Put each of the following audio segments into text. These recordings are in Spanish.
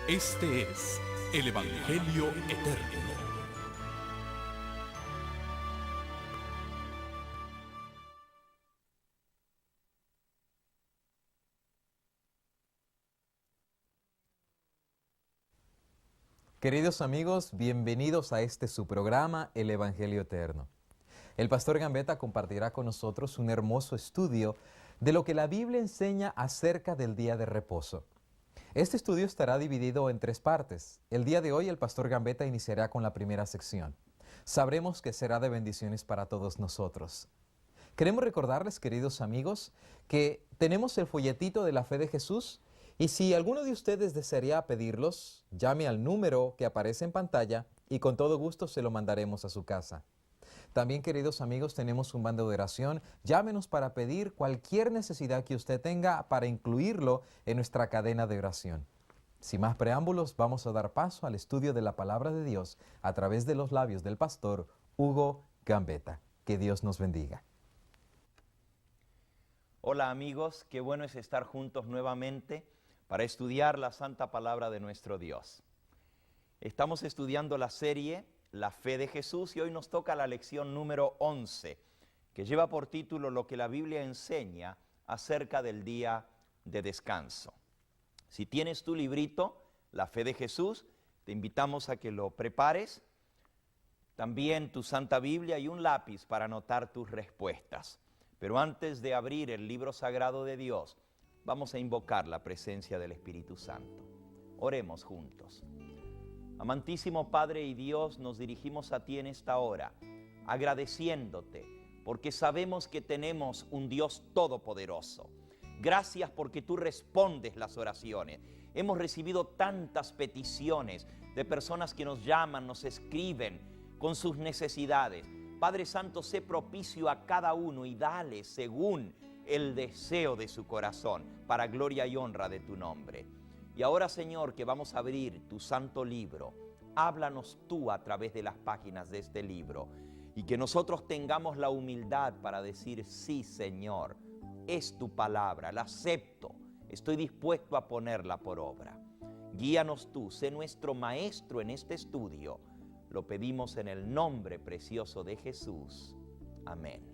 Este es el Evangelio Eterno. Queridos amigos, bienvenidos a este su programa, El Evangelio Eterno. El pastor Gambetta compartirá con nosotros un hermoso estudio de lo que la Biblia enseña acerca del día de reposo. Este estudio estará dividido en 3 partes. El día de hoy el pastor Gambetta iniciará con la primera sección. Sabremos que será de bendiciones para todos nosotros. Queremos recordarles, queridos amigos, que tenemos el folletito de la fe de Jesús y si alguno de ustedes desearía pedirlos, llame al número que aparece en pantalla y con todo gusto se lo mandaremos a su casa. También, queridos amigos, tenemos un bando de oración. Llámenos para pedir cualquier necesidad que usted tenga para incluirlo en nuestra cadena de oración. Sin más preámbulos, vamos a dar paso al estudio de la palabra de Dios a través de los labios del pastor Hugo Gambetta. Que Dios nos bendiga. Hola amigos, qué bueno es estar juntos nuevamente para estudiar la santa palabra de nuestro Dios. Estamos estudiando la serie La Fe de Jesús y hoy nos toca la lección número 11, que lleva por título Lo que la Biblia enseña acerca del día de descanso. Si tienes tu librito, La Fe de Jesús, te invitamos a que lo prepares, también tu Santa Biblia y un lápiz para anotar tus respuestas. Pero antes de abrir el libro sagrado de Dios, vamos a invocar la presencia del Espíritu Santo. Oremos juntos. Amantísimo Padre y Dios, nos dirigimos a ti en esta hora, agradeciéndote, porque sabemos que tenemos un Dios todopoderoso. Gracias porque tú respondes las oraciones. Hemos recibido tantas peticiones de personas que nos llaman, nos escriben con sus necesidades. Padre Santo, sé propicio a cada uno y dale según el deseo de su corazón, para gloria y honra de tu nombre. Y ahora, Señor, que vamos a abrir tu santo libro, háblanos tú a través de las páginas de este libro y que nosotros tengamos la humildad para decir, sí, Señor, es tu palabra, la acepto, estoy dispuesto a ponerla por obra. Guíanos tú, sé nuestro maestro en este estudio. Lo pedimos en el nombre precioso de Jesús. Amén.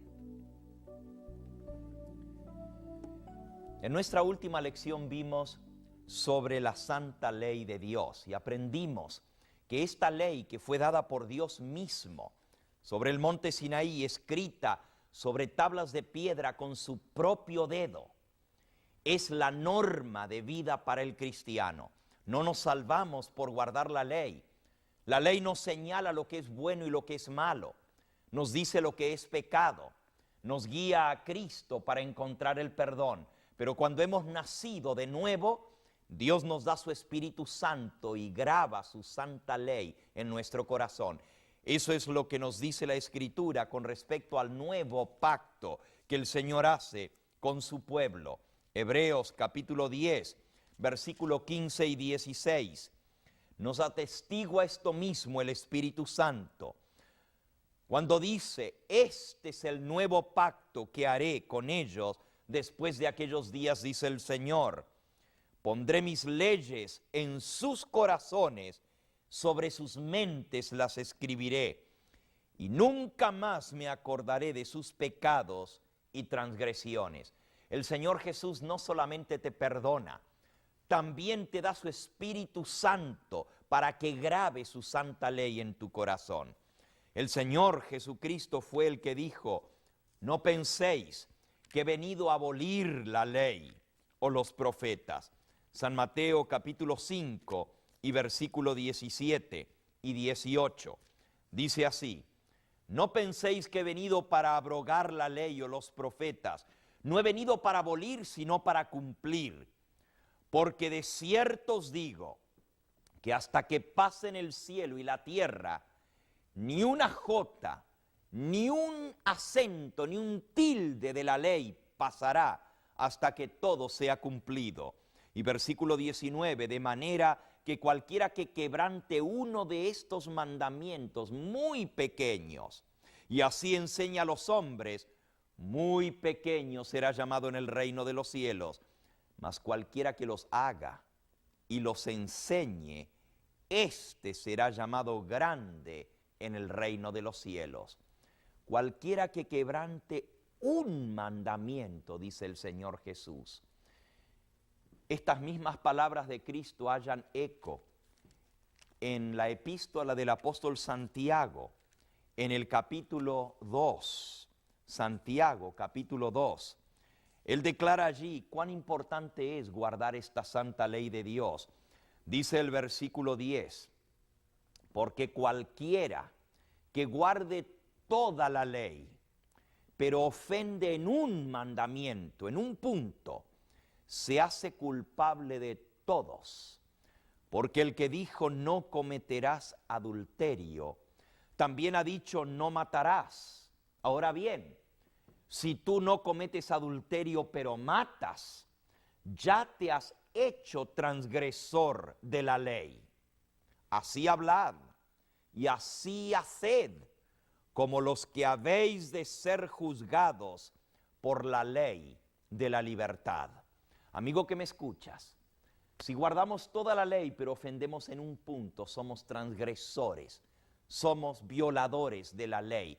En nuestra última lección vimos sobre la santa ley de Dios y aprendimos que esta ley que fue dada por Dios mismo sobre el monte Sinaí, escrita sobre tablas de piedra con su propio dedo, es la norma de vida para el cristiano. No nos salvamos por guardar la ley. La ley nos señala lo que es bueno y lo que es malo, nos dice lo que es pecado, nos guía a Cristo para encontrar el perdón. Pero cuando hemos nacido de nuevo, Dios nos da su Espíritu Santo y graba su santa ley en nuestro corazón. Eso es lo que nos dice la Escritura con respecto al nuevo pacto que el Señor hace con su pueblo. Hebreos capítulo 10, versículo 15 y 16. Nos atestigua esto mismo el Espíritu Santo, cuando dice, este es el nuevo pacto que haré con ellos después de aquellos días, dice el Señor. Pondré mis leyes en sus corazones, sobre sus mentes las escribiré, y nunca más me acordaré de sus pecados y transgresiones. El Señor Jesús no solamente te perdona, también te da su Espíritu Santo para que grabe su santa ley en tu corazón. El Señor Jesucristo fue el que dijo, no penséis que he venido a abolir la ley o los profetas. San Mateo capítulo 5 y versículo 17 y 18. Dice así, no penséis que he venido para abrogar la ley o los profetas. No he venido para abolir, sino para cumplir. Porque de cierto os digo que hasta que pasen el cielo y la tierra, ni una jota, ni un acento, ni un tilde de la ley pasará hasta que todo sea cumplido. Y versículo 19, de manera que cualquiera que quebrante uno de estos mandamientos muy pequeños, y así enseña a los hombres, muy pequeño será llamado en el reino de los cielos. Mas cualquiera que los haga y los enseñe, éste será llamado grande en el reino de los cielos. Cualquiera que quebrante un mandamiento, dice el Señor Jesús. Estas mismas palabras de Cristo hallan eco en la epístola del apóstol Santiago, en el capítulo 2, Santiago capítulo 2. Él declara allí cuán importante es guardar esta santa ley de Dios. Dice el versículo 10, porque cualquiera que guarde toda la ley, pero ofende en un mandamiento, en un punto, se hace culpable de todos. Porque el que dijo no cometerás adulterio, también ha dicho no matarás. Ahora bien, si tú no cometes adulterio pero matas, ya te has hecho transgresor de la ley. Así hablad y así haced, como los que habéis de ser juzgados por la ley de la libertad. Amigo que me escuchas, si guardamos toda la ley pero ofendemos en un punto, somos transgresores, somos violadores de la ley.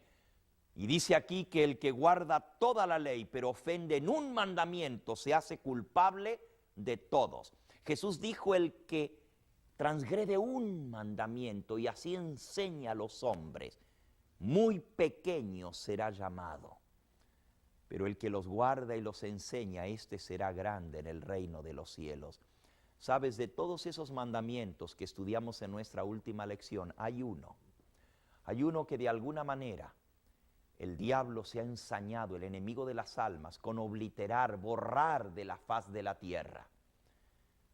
Y dice aquí que el que guarda toda la ley pero ofende en un mandamiento se hace culpable de todos. Jesús dijo: el que transgrede un mandamiento y así enseña a los hombres, muy pequeño será llamado. Pero el que los guarda y los enseña, éste será grande en el reino de los cielos. Sabes, de todos esos mandamientos que estudiamos en nuestra última lección, hay uno que de alguna manera el diablo se ha ensañado, el enemigo de las almas, con obliterar, borrar de la faz de la tierra.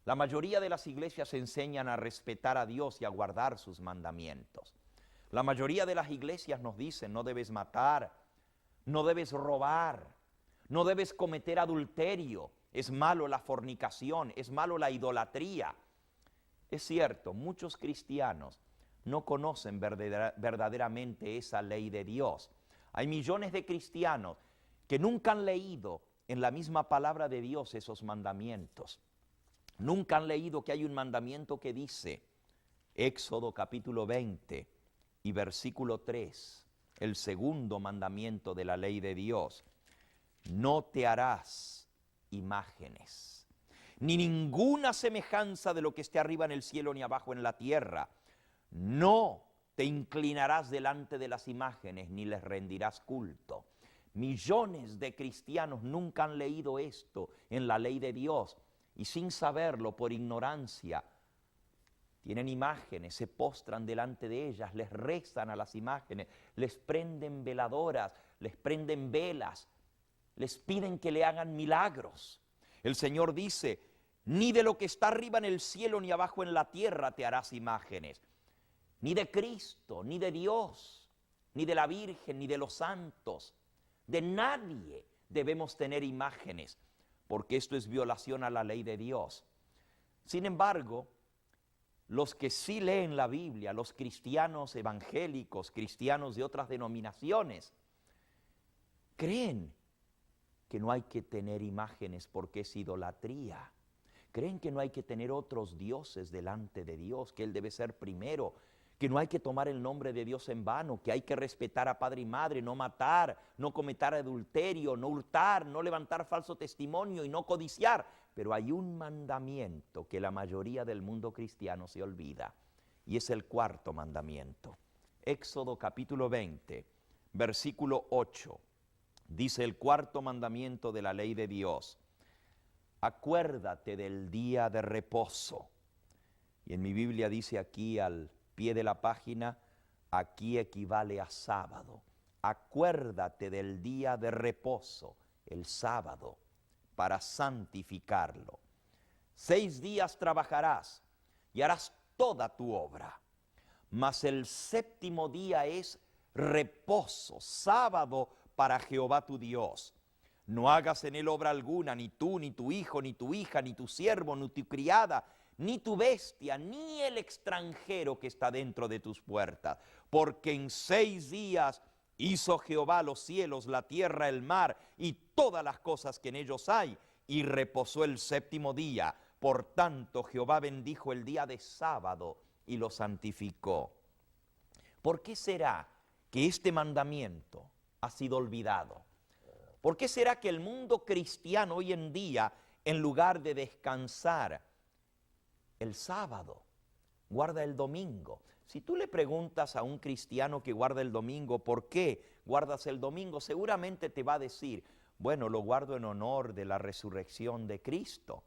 La mayoría de las iglesias enseñan a respetar a Dios y a guardar sus mandamientos. La mayoría de las iglesias nos dicen: no debes matar, no debes robar, no debes cometer adulterio, es malo la fornicación, es malo la idolatría. Es cierto, muchos cristianos no conocen verdaderamente esa ley de Dios. Hay millones de cristianos que nunca han leído en la misma palabra de Dios esos mandamientos. Nunca han leído que hay un mandamiento que dice, Éxodo capítulo 20 y versículo 3, el segundo mandamiento de la ley de Dios: no te harás imágenes, ni ninguna semejanza de lo que esté arriba en el cielo ni abajo en la tierra. No te inclinarás delante de las imágenes, ni les rendirás culto. Millones de cristianos nunca han leído esto en la ley de Dios y sin saberlo, por ignorancia, tienen imágenes, se postran delante de ellas, les rezan a las imágenes, les prenden veladoras, les prenden velas, les piden que le hagan milagros. El Señor dice: ni de lo que está arriba en el cielo ni abajo en la tierra te harás imágenes. Ni de Cristo, ni de Dios, ni de la Virgen, ni de los santos. De nadie debemos tener imágenes, porque esto es violación a la ley de Dios. Sin embargo, los que sí leen la Biblia, los cristianos evangélicos, cristianos de otras denominaciones, creen que no hay que tener imágenes porque es idolatría. Creen que no hay que tener otros dioses delante de Dios, que Él debe ser primero, que no hay que tomar el nombre de Dios en vano, que hay que respetar a padre y madre, no matar, no cometer adulterio, no hurtar, no levantar falso testimonio y no codiciar. Pero hay un mandamiento que la mayoría del mundo cristiano se olvida, y es el cuarto mandamiento. Éxodo capítulo 20, versículo 8, dice el cuarto mandamiento de la ley de Dios: acuérdate del día de reposo. Y en mi Biblia dice aquí al pie de la página, aquí equivale a sábado. Acuérdate del día de reposo, el sábado, para santificarlo. 6 días trabajarás y harás toda tu obra, mas el séptimo día es reposo, sábado para Jehová tu Dios. No hagas en él obra alguna, ni tú, ni tu hijo, ni tu hija, ni tu siervo, ni tu criada, ni tu bestia, ni el extranjero que está dentro de tus puertas. Porque en 6 días hizo Jehová los cielos, la tierra, el mar y todas las cosas que en ellos hay, y reposó el séptimo día. Por tanto, Jehová bendijo el día de sábado y lo santificó. ¿Por qué será que este mandamiento ha sido olvidado? ¿Por qué será que el mundo cristiano hoy en día, en lugar de descansar el sábado, guarda el domingo? Si tú le preguntas a un cristiano que guarda el domingo, ¿por qué guardas el domingo? Seguramente te va a decir, bueno, lo guardo en honor de la resurrección de Cristo.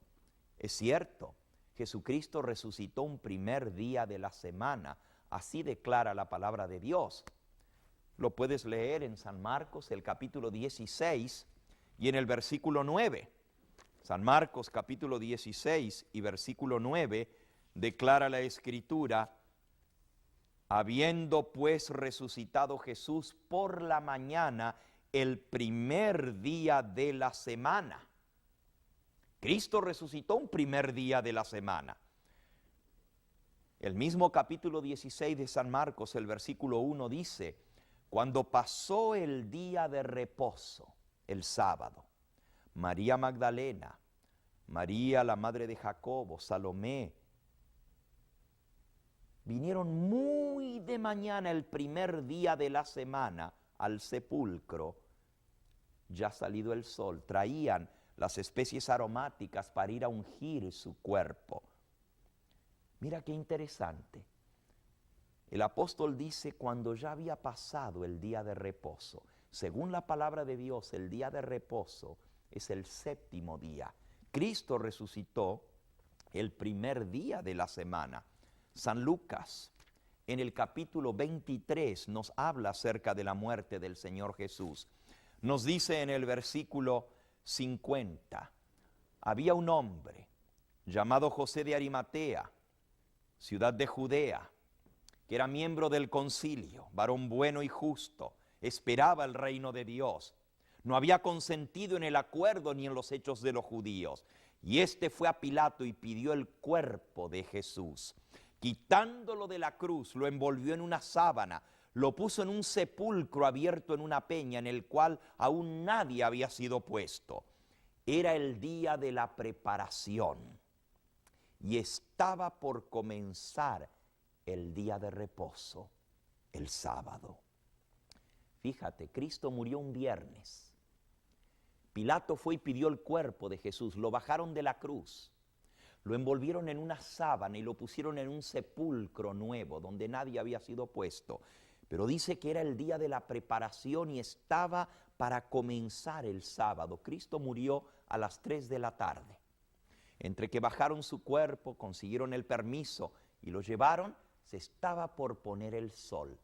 Es cierto, Jesucristo resucitó un primer día de la semana, así declara la palabra de Dios. Lo puedes leer en San Marcos, el capítulo 16 y en el versículo 9. San Marcos, capítulo 16 y versículo 9, declara la Escritura: habiendo pues resucitado Jesús por la mañana, el primer día de la semana. Cristo resucitó un primer día de la semana. El mismo capítulo 16 de San Marcos, el versículo 1 dice: cuando pasó el día de reposo, el sábado, María Magdalena, María la madre de Jacobo, Salomé, vinieron muy de mañana el primer día de la semana al sepulcro, ya salido el sol. Traían las especies aromáticas para ir a ungir su cuerpo. Mira qué interesante. El apóstol dice cuando ya había pasado el día de reposo. Según la palabra de Dios, el día de reposo es el séptimo día. Cristo resucitó el primer día de la semana. San Lucas, en el capítulo 23, nos habla acerca de la muerte del Señor Jesús. Nos dice en el versículo 50, había un hombre llamado José de Arimatea, ciudad de Judea, que era miembro del concilio, varón bueno y justo, esperaba el reino de Dios. No había consentido en el acuerdo ni en los hechos de los judíos. Y éste fue a Pilato y pidió el cuerpo de Jesús. Quitándolo de la cruz, lo envolvió en una sábana, lo puso en un sepulcro abierto en una peña en el cual aún nadie había sido puesto. Era el día de la preparación y estaba por comenzar el día de reposo, el sábado. Fíjate, Cristo murió un viernes. Pilato fue y pidió el cuerpo de Jesús, lo bajaron de la cruz, lo envolvieron en una sábana y lo pusieron en un sepulcro nuevo donde nadie había sido puesto. Pero dice que era el día de la preparación y estaba para comenzar el sábado. Cristo murió a las 3 de la tarde. Entre que bajaron su cuerpo, consiguieron el permiso y lo llevaron, se estaba por poner el sol.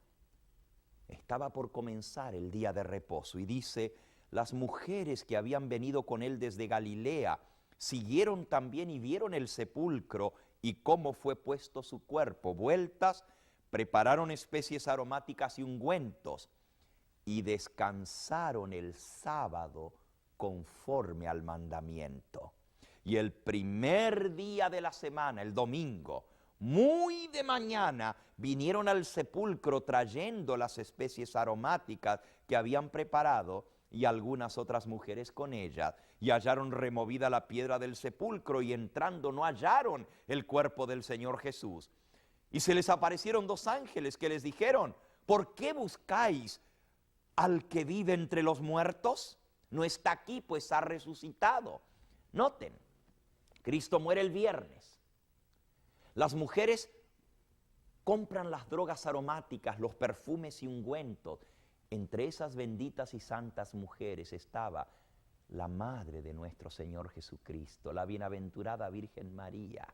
Estaba por comenzar el día de reposo. Y dice, las mujeres que habían venido con él desde Galilea siguieron también y vieron el sepulcro y cómo fue puesto su cuerpo. Vueltas, prepararon especies aromáticas y ungüentos y descansaron el sábado conforme al mandamiento. Y el primer día de la semana, el domingo, muy de mañana, vinieron al sepulcro trayendo las especies aromáticas que habían preparado y algunas otras mujeres con ellas, y hallaron removida la piedra del sepulcro, y entrando no hallaron el cuerpo del Señor Jesús. Y se les aparecieron 2 ángeles que les dijeron, ¿por qué buscáis al que vive entre los muertos? No está aquí, pues ha resucitado. Noten, Cristo muere el viernes. Las mujeres compran las drogas aromáticas, los perfumes y ungüentos. Entre esas benditas y santas mujeres estaba la madre de nuestro Señor Jesucristo, la bienaventurada Virgen María.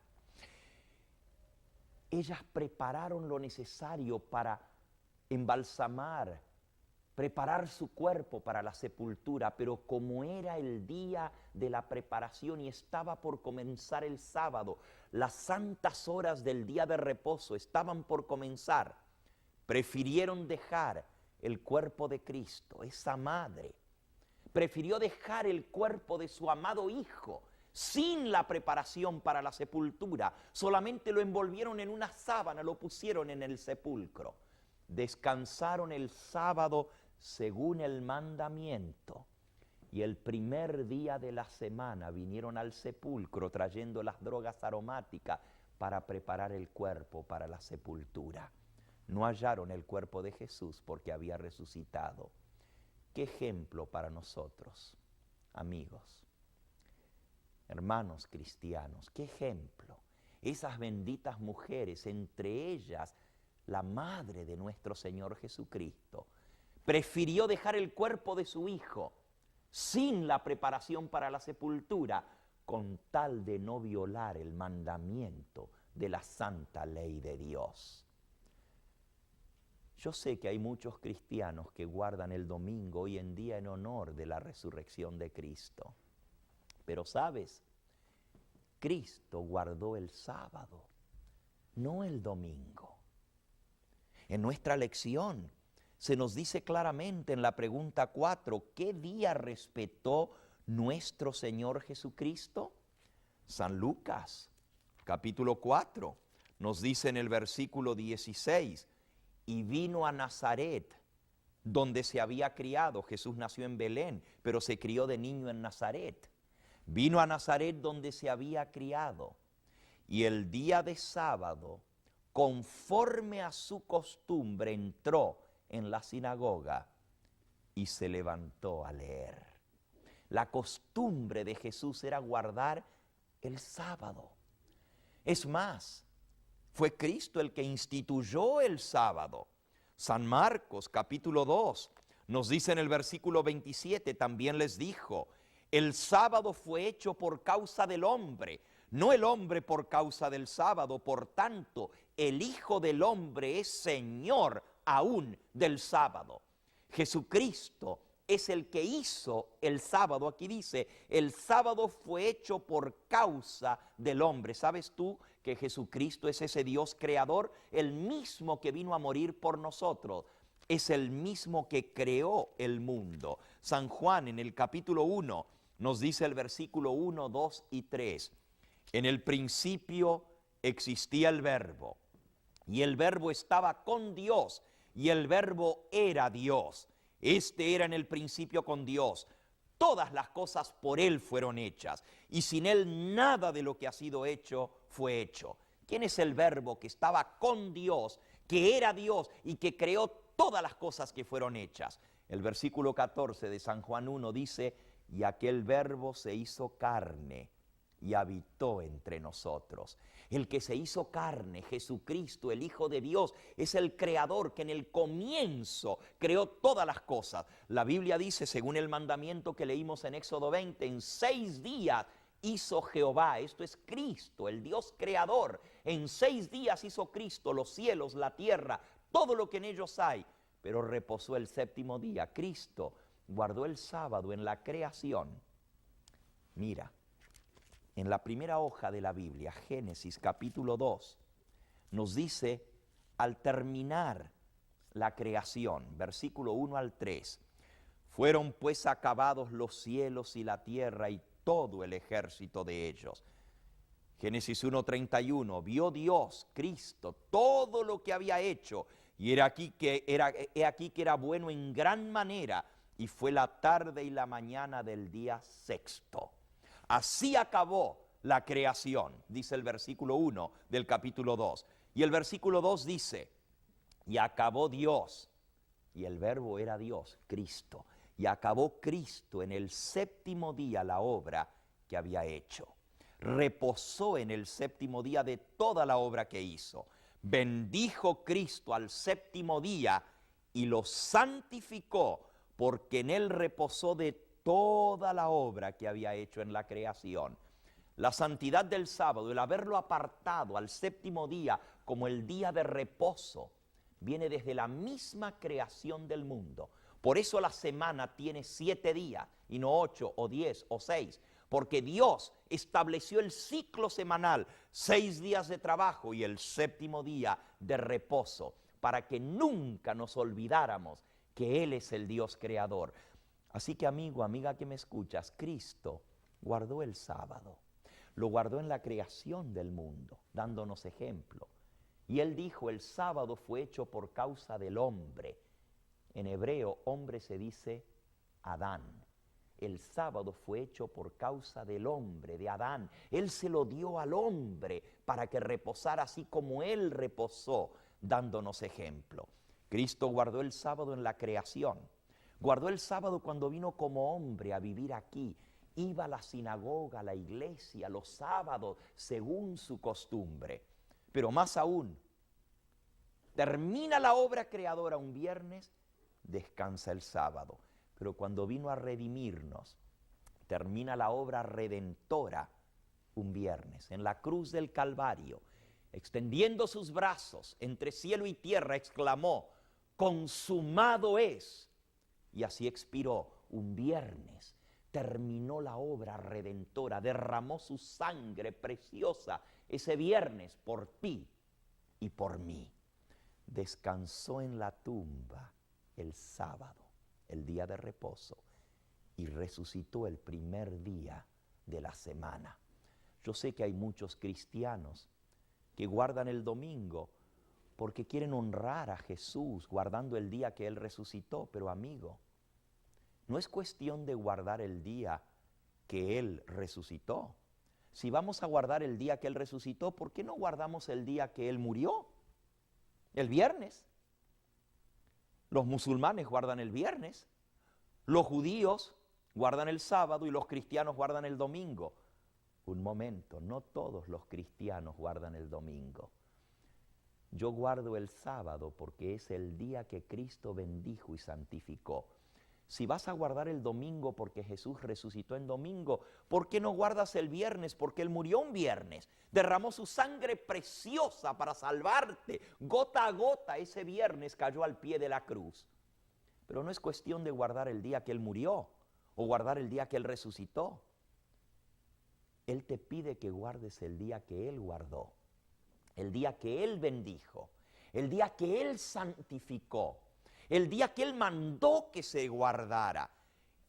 Ellas prepararon lo necesario para embalsamar, preparar su cuerpo para la sepultura, pero como era el día de la preparación y estaba por comenzar el sábado, las santas horas del día de reposo estaban por comenzar, prefirieron dejar el cuerpo de Cristo. Esa madre prefirió dejar el cuerpo de su amado Hijo sin la preparación para la sepultura. Solamente lo envolvieron en una sábana, lo pusieron en el sepulcro. Descansaron el sábado según el mandamiento. Y el primer día de la semana vinieron al sepulcro trayendo las drogas aromáticas para preparar el cuerpo para la sepultura. No hallaron el cuerpo de Jesús porque había resucitado. ¿Qué ejemplo para nosotros, amigos, hermanos cristianos? ¿Qué ejemplo? Esas benditas mujeres, entre ellas la madre de nuestro Señor Jesucristo, prefirió dejar el cuerpo de su hijo sin la preparación para la sepultura, con tal de no violar el mandamiento de la santa ley de Dios. Yo sé que hay muchos cristianos que guardan el domingo hoy en día en honor de la resurrección de Cristo. Pero ¿sabes? Cristo guardó el sábado, no el domingo. En nuestra lección se nos dice claramente en la pregunta 4, ¿qué día respetó nuestro Señor Jesucristo? San Lucas, capítulo 4, nos dice en el versículo 16, y vino a Nazaret, donde se había criado. Jesús nació en Belén, pero se crió de niño en Nazaret. Vino a Nazaret donde se había criado, y el día de sábado, conforme a su costumbre, entró en la sinagoga y se levantó a leer. La costumbre de Jesús era guardar el sábado. Es más, fue Cristo el que instituyó el sábado. San Marcos, capítulo 2, nos dice en el versículo 27, también les dijo, el sábado fue hecho por causa del hombre, no el hombre por causa del sábado. Por tanto, el Hijo del Hombre es Señor aún del sábado. Jesucristo es el que hizo el sábado. Aquí dice, el sábado fue hecho por causa del hombre. ¿Sabes tú que Jesucristo es ese Dios creador? El mismo que vino a morir por nosotros. Es el mismo que creó el mundo. San Juan en el capítulo 1 nos dice el versículo 1, 2 y 3. En el principio existía el Verbo, y el Verbo estaba con Dios, y el Verbo era Dios. Este era en el principio con Dios. Todas las cosas por Él fueron hechas, y sin Él nada de lo que ha sido hecho fue hecho. ¿Quién es el Verbo que estaba con Dios, que era Dios y que creó todas las cosas que fueron hechas? El versículo 14 de San Juan 1 dice, y aquel Verbo se hizo carne y habitó entre nosotros. El que se hizo carne, Jesucristo, el Hijo de Dios, es el creador que en el comienzo creó todas las cosas. La Biblia dice, según el mandamiento que leímos en Éxodo 20, en 6 días hizo Jehová, esto es Cristo, el Dios creador. En 6 días hizo Cristo los cielos, la tierra, todo lo que en ellos hay. Pero reposó el séptimo día. Cristo guardó el sábado en la creación. Mira, en la primera hoja de la Biblia, Génesis capítulo 2, nos dice, al terminar la creación, versículo 1 al 3, fueron pues acabados los cielos y la tierra y todo el ejército de ellos. Génesis 1:31, vio Dios, Cristo, todo lo que había hecho, y he aquí que era bueno en gran manera, y fue la tarde y la mañana del día sexto. Así acabó la creación, dice el versículo 1 del capítulo 2. Y el versículo 2 dice, y acabó Dios, y el Verbo era Dios, Cristo, y acabó Cristo en el séptimo día la obra que había hecho. Reposó en el séptimo día de toda la obra que hizo. Bendijo Cristo al séptimo día y lo santificó, porque en él reposó de toda la obra que había hecho en la creación. La santidad del sábado, el haberlo apartado al séptimo día como el día de reposo, viene desde la misma creación del mundo. Por eso la semana tiene 7 días y no 8 o 10 o 6, porque Dios estableció el ciclo semanal, 6 días de trabajo y el séptimo día de reposo, para que nunca nos olvidáramos que Él es el Dios creador. Así que amigo, amiga que me escuchas, Cristo guardó el sábado, lo guardó en la creación del mundo, dándonos ejemplo. Y Él dijo, el sábado fue hecho por causa del hombre. En hebreo, hombre se dice Adán. El sábado fue hecho por causa del hombre, de Adán. Él se lo dio al hombre para que reposara así como Él reposó, dándonos ejemplo. Cristo guardó el sábado en la creación. Guardó el sábado cuando vino como hombre a vivir aquí. Iba a la sinagoga, a la iglesia, los sábados, según su costumbre. Pero más aún, termina la obra creadora un viernes, descansa el sábado. Pero cuando vino a redimirnos, termina la obra redentora un viernes. En la cruz del Calvario, extendiendo sus brazos entre cielo y tierra, exclamó: consumado es. Y así expiró un viernes. Terminó la obra redentora, derramó su sangre preciosa ese viernes por ti y por mí. Descansó en la tumba el sábado, el día de reposo, y resucitó el primer día de la semana. Yo sé que hay muchos cristianos que guardan el domingo porque quieren honrar a Jesús guardando el día que Él resucitó, pero amigo, no es cuestión de guardar el día que Él resucitó. Si vamos a guardar el día que Él resucitó, ¿por qué no guardamos el día que Él murió? El viernes. Los musulmanes guardan el viernes, los judíos guardan el sábado y los cristianos guardan el domingo. Un momento, no todos los cristianos guardan el domingo. Yo guardo el sábado porque es el día que Cristo bendijo y santificó. Si vas a guardar el domingo porque Jesús resucitó en domingo, ¿por qué no guardas el viernes? Porque Él murió un viernes, derramó su sangre preciosa para salvarte. Gota a gota ese viernes cayó al pie de la cruz. Pero no es cuestión de guardar el día que Él murió o guardar el día que Él resucitó. Él te pide que guardes el día que Él guardó, el día que Él bendijo, el día que Él santificó, el día que Él mandó que se guardara.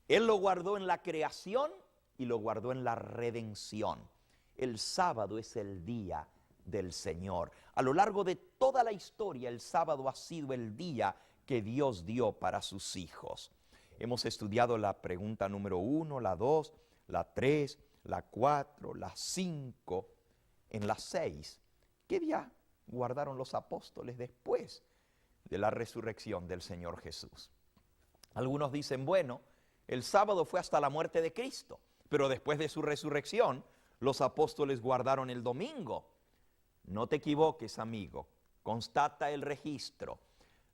Él lo guardó en la creación y lo guardó en la redención. El sábado es el día del Señor. A lo largo de toda la historia, el sábado ha sido el día que Dios dio para sus hijos. Hemos estudiado la pregunta número 1, la 2, la 3, la 4, la 5, en la 6. ¿Qué día guardaron los apóstoles después de la resurrección del Señor Jesús? Algunos dicen, bueno, el sábado fue hasta la muerte de Cristo, pero después de su resurrección, los apóstoles guardaron el domingo. No te equivoques, amigo, constata el registro.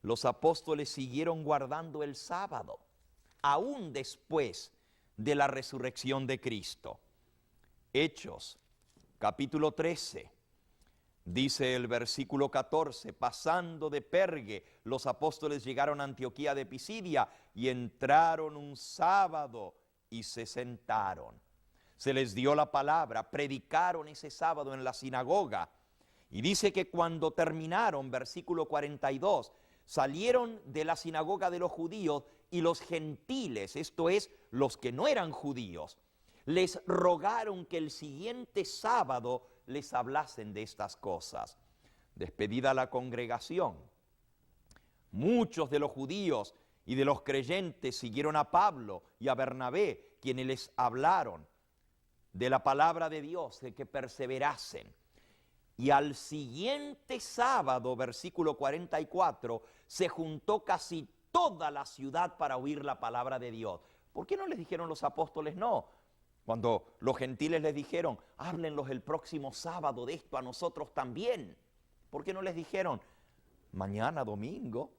Los apóstoles siguieron guardando el sábado, aún después de la resurrección de Cristo. Hechos, capítulo 13. Dice el versículo 14, pasando de Pergue, los apóstoles llegaron a Antioquía de Pisidia y entraron un sábado y se sentaron. Se les dio la palabra, predicaron ese sábado en la sinagoga. Y dice que cuando terminaron, versículo 42, salieron de la sinagoga de los judíos y los gentiles, esto es, los que no eran judíos, les rogaron que el siguiente sábado les hablasen de estas cosas. Despedida la congregación, muchos de los judíos y de los creyentes siguieron a Pablo y a Bernabé, quienes les hablaron de la palabra de Dios, de que perseverasen. Y al siguiente sábado, versículo 44, se juntó casi toda la ciudad para oír la palabra de Dios. ¿Por qué no les dijeron los apóstoles no? Cuando los gentiles les dijeron, háblenlos el próximo sábado de esto a nosotros también. ¿Por qué no les dijeron, mañana domingo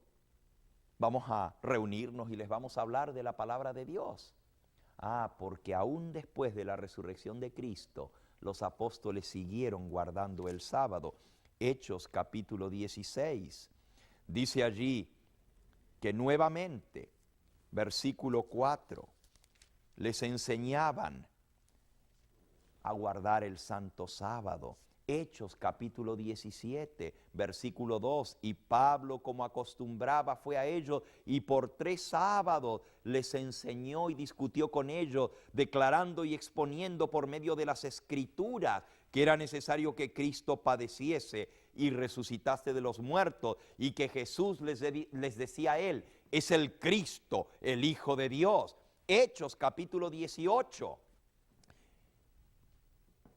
vamos a reunirnos y les vamos a hablar de la palabra de Dios? Porque aún después de la resurrección de Cristo, los apóstoles siguieron guardando el sábado. Hechos capítulo 16, dice allí que nuevamente, versículo 4, les enseñaban a guardar el santo sábado. Hechos capítulo 17, versículo 2, y Pablo, como acostumbraba, fue a ellos y por 3 sábados les enseñó y discutió con ellos, declarando y exponiendo por medio de las Escrituras que era necesario que Cristo padeciese y resucitase de los muertos, y que Jesús les decía a él, es el Cristo, el Hijo de Dios. Hechos capítulo 18.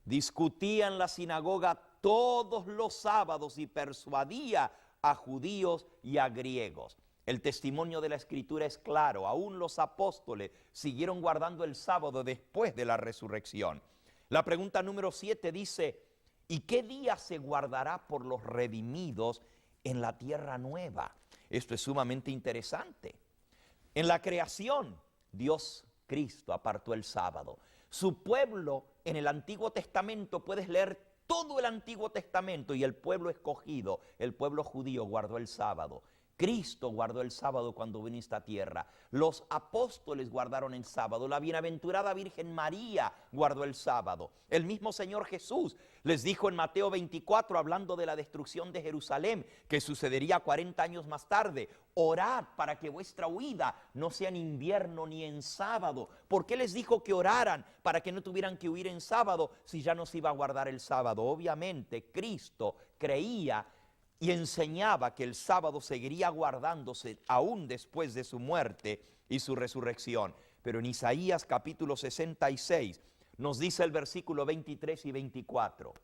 Discutía en la sinagoga todos los sábados y persuadía a judíos y a griegos. El testimonio de la Escritura es claro, aún los apóstoles siguieron guardando el sábado después de la resurrección. La pregunta número 7 dice, ¿y qué día se guardará por los redimidos en la tierra nueva? Esto es sumamente interesante. En la creación, Dios Cristo apartó el sábado. Su pueblo en el Antiguo Testamento, puedes leer todo el Antiguo Testamento, y el pueblo escogido, el pueblo judío, guardó el sábado. Cristo guardó el sábado cuando vino a esta tierra. Los apóstoles guardaron el sábado. La bienaventurada Virgen María guardó el sábado. El mismo Señor Jesús les dijo en Mateo 24, hablando de la destrucción de Jerusalén, que sucedería 40 años más tarde: orad para que vuestra huida no sea en invierno ni en sábado. ¿Por qué les dijo que oraran? Para que no tuvieran que huir en sábado, si ya no se iba a guardar el sábado. Obviamente Cristo creía y enseñaba que el sábado seguiría guardándose aún después de su muerte y su resurrección. Pero en Isaías capítulo 66 nos dice el versículo 23 y 24.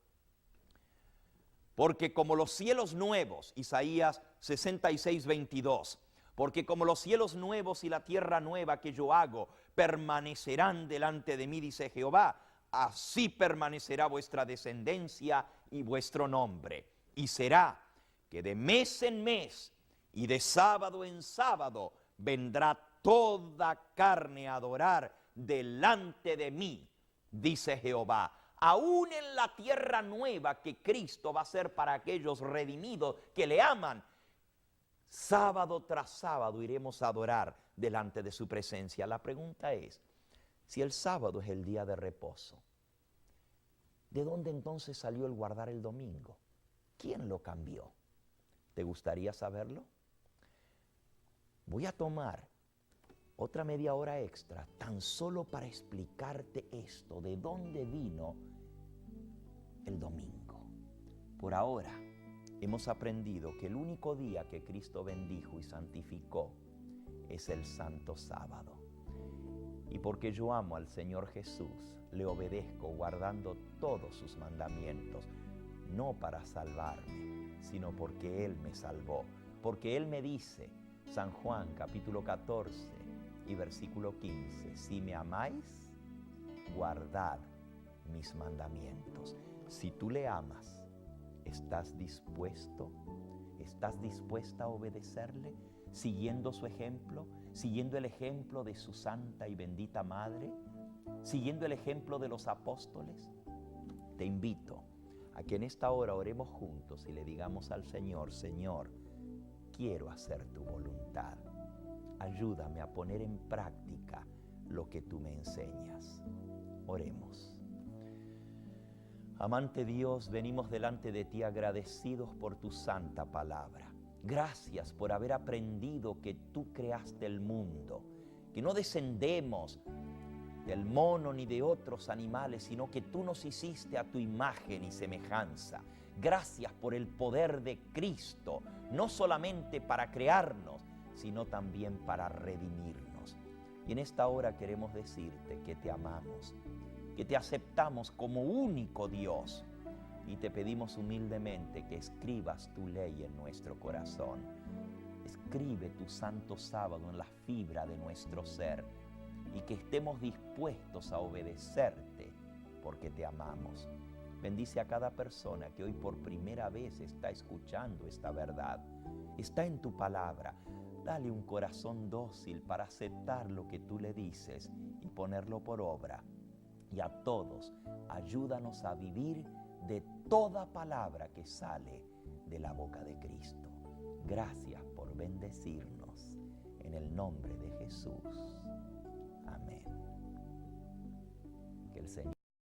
Porque como los cielos nuevos, Isaías 66, 22, porque como los cielos nuevos y la tierra nueva que yo hago permanecerán delante de mí, dice Jehová, así permanecerá vuestra descendencia y vuestro nombre. Y será que de mes en mes y de sábado en sábado vendrá toda carne a adorar delante de mí, dice Jehová. Aún en la tierra nueva que Cristo va a hacer para aquellos redimidos que le aman, sábado tras sábado iremos a adorar delante de su presencia. La pregunta es, si el sábado es el día de reposo, ¿de dónde entonces salió el guardar el domingo? ¿Quién lo cambió? ¿Te gustaría saberlo? Voy a tomar otra media hora extra tan solo para explicarte esto, de dónde vino el domingo. Por ahora hemos aprendido que el único día que Cristo bendijo y santificó es el Santo Sábado. Y porque yo amo al Señor Jesús, le obedezco guardando todos sus mandamientos, no para salvarme, sino porque Él me salvó. Porque Él me dice, San Juan capítulo 14 y versículo 15, si me amáis, guardad mis mandamientos. Si tú le amas, ¿estás dispuesta a obedecerle? Siguiendo su ejemplo, siguiendo el ejemplo de su santa y bendita madre, siguiendo el ejemplo de los apóstoles. Te invito a que en esta hora oremos juntos y le digamos al Señor, Señor, quiero hacer tu voluntad. Ayúdame a poner en práctica lo que tú me enseñas. Oremos. Amante Dios, venimos delante de ti agradecidos por tu santa palabra. Gracias por haber aprendido que tú creaste el mundo, que no descendemos del mono ni de otros animales, sino que tú nos hiciste a tu imagen y semejanza. Gracias por el poder de Cristo, no solamente para crearnos, sino también para redimirnos. Y en esta hora queremos decirte que te amamos, que te aceptamos como único Dios, y te pedimos humildemente que escribas tu ley en nuestro corazón. Escribe tu santo sábado en la fibra de nuestro ser, y que estemos dispuestos a obedecerte porque te amamos. Bendice a cada persona que hoy por primera vez está escuchando esta verdad. Está en tu palabra. Dale un corazón dócil para aceptar lo que tú le dices y ponerlo por obra. Y a todos, ayúdanos a vivir de toda palabra que sale de la boca de Cristo. Gracias por bendecirnos. En el nombre de Jesús. Amén. Que el Señor